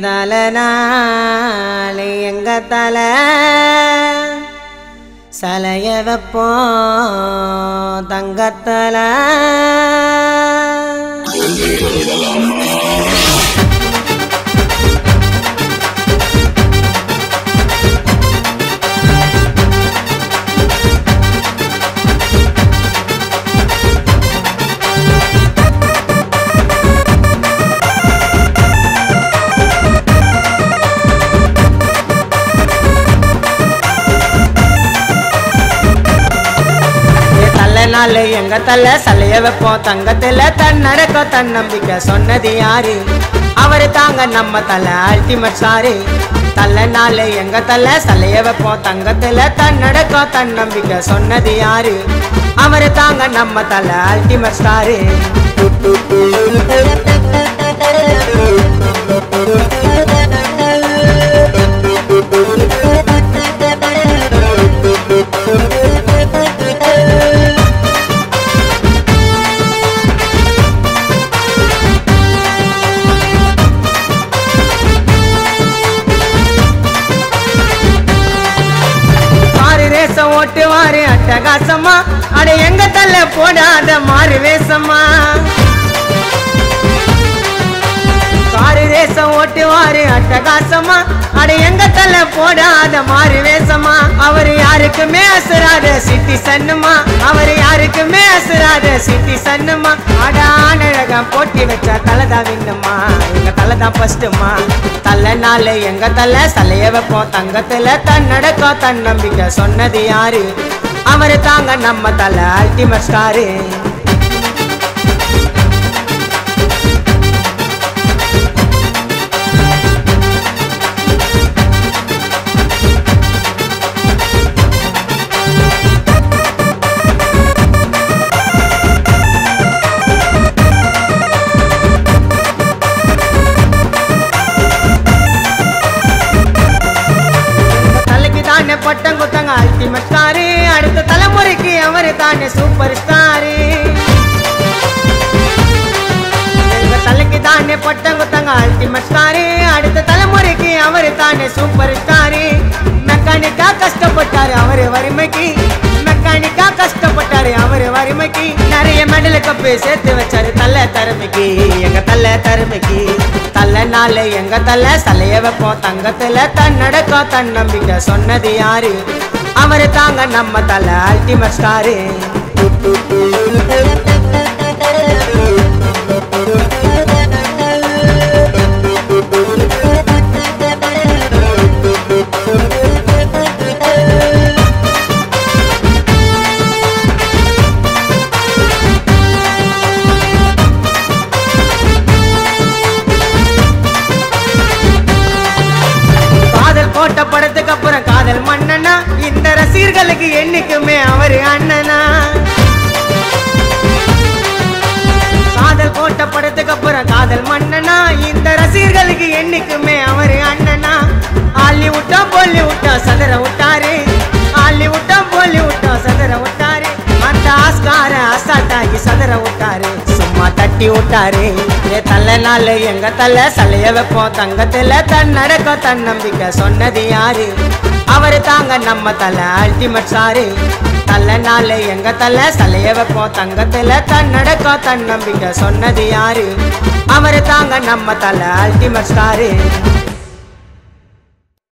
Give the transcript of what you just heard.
தலை நாளை எங்க தலை சலைய வைப்போம் தங்கத்தலை நாளை எங்க தலை சலைய வைப்போம் தங்கத்துல தன்னடக்கம் தன்னம்பிக்கை சொன்னது யாரு அவரு தாங்க நம்ம தலை அல்டிமேட் ஸ்டாரு தலை நாளை எங்க தலை சலைய வைப்போம் தங்கத்துல தன்னடக்கம் தன்னம்பிக்கை சொன்னது யாரு அவரு தாங்க நம்ம தலை அல்டிமேட் ஸ்டாரு ஓட்டுவாரு அட்டகாசமா அட எங்க தள்ள போடாத மாறு வேசமா காரு ரேசம் ஓட்டுவாரு அட்டகாசமா அட எங்க தள்ள போடாத மாறு வேசமா அவரு யாருக்குமே அசுராத சிட்டி சன்னுமா அவரு யாருக்குமே அசுராத சிட்டி சன்னுமா அடானழகம் போட்டி வச்சா தலைதான் விண்ணுமா எங்க தலைதான் ஃபர்ஸ்ட்டுமா தலை நாளை எங்க தலை சலைய வைப்போம் தங்கத்துல தன்னடக்கம் தன்னம்பிக்கை சொன்னது யாரு அவரு தாங்க நம்ம தலை அல்டிமேட் ஸ்டாரு பட்டம் குத்தங்க அல்டிமேட் ஸ்டாரு அடுத்த தலைமுறைக்கு அவரு தானே சூப்பர் ஸ்டாரு தலைக்கு தானே பட்டம் குத்தங்க அல்டிமேட் ஸ்டாரு அடுத்த தலைமுறைக்கு அவரு தானே சூப்பர் ஸ்டாரு மெக்கானிக்கா கஷ்டப்பட்டாரு அவரு வறுமைக்கு மெக்கானிக்கா கஷ்டப்பட்டாரு அவரு வறுமைக்கு நிறைய மெடல் கப்பு சேர்த்து வச்சாரு தலை திறமைக்கு எங்க தலை திறமைக்கு தலை நாளை எங்க தலை சலைய வைப்போம் தங்கத்துல தன்னடக்கம் தன்னம்பிக்கை சொன்னது யாரு அவரு தாங்க நம்ம தலை அல்டிமேட் ஸ்டாரு கோட்ட படத்துக்கு அப்புறம் காதல் மன்னனா இந்த ரசிகர்களுக்கு என்னைக்குமே அவரு அண்ணனா காதல் கோட்ட படத்துக்கு அப்புறம் காதல் மன்னனா இந்த ரசிகர்களுக்கு என்னைக்குமே அவரு அண்ணனா ஆள்ளி விட்டா பொல்லி விட்டா சதற விட்டாரு ஆள்ளி விட்டா பொல்லி விட்டா சதற விட்டாரு அந்த ஆஸ்கார அசாட்டாகி சதற விட்டாரு சும்மா தட்டி விட்டாரு தலை நாளை எங்க தலை சலைய வைப்போம் தங்கத்துல தன்னடக்கம் தன்னம்பிக்கை சொன்னது யாரு அவரு தாங்க நம்ம தலை அல்டிமேட் ஸ்டாரு தலை நாளை எங்க தலை சலைய வைப்போம் தங்கத்துல தன்னடக்கம் தன்னம்பிக்கை சொன்னது யாரு அவரு தாங்க நம்ம தலை அல்டிமேட் ஸ்டாரு